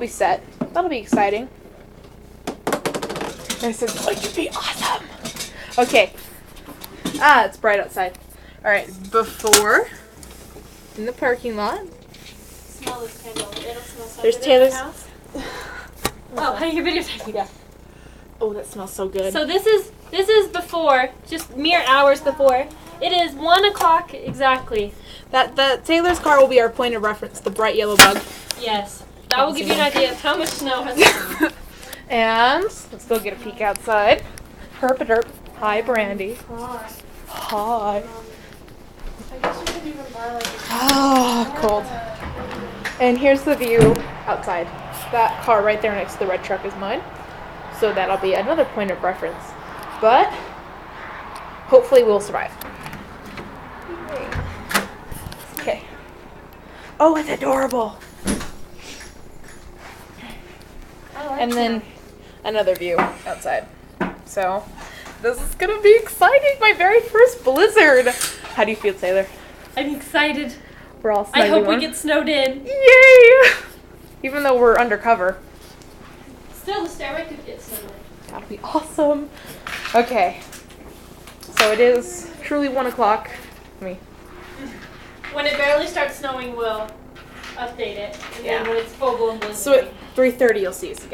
be set. That'll be exciting. This is going to be awesome. Okay. It's bright outside. Alright, before, in the parking lot. Smell this candle. It'll smell so There's good in Taylor's. the house. Oh, hey, you're videotaping. Yeah. Oh, that smells so good. So this is before, just mere hours before. It is 1 o'clock exactly. The Taylor's car will be our point of reference, the bright yellow bug. Yes. That will give you an idea of how much snow has fallen. And let's go get a peek outside. Herp-a-derp. Hi, Brandy. Hi. I guess you could even buy like Ah, cold. And here's the view outside. That car right there next to the red truck is mine. So that'll be another point of reference. But hopefully we'll survive. Okay. Oh, it's adorable. And then another view outside. So this is gonna be exciting. My very first blizzard. How do you feel, Taylor? I'm excited. We're all I hope warm. we get snowed in. Yay! Even though we're undercover. Still, the stairway could get snowed in. That'll be awesome. Okay. So it is truly 1 o'clock. Me. When it barely starts snowing, we'll update it. And Yeah. then when it's full blown blizzard. So at 3:30 you'll see us again.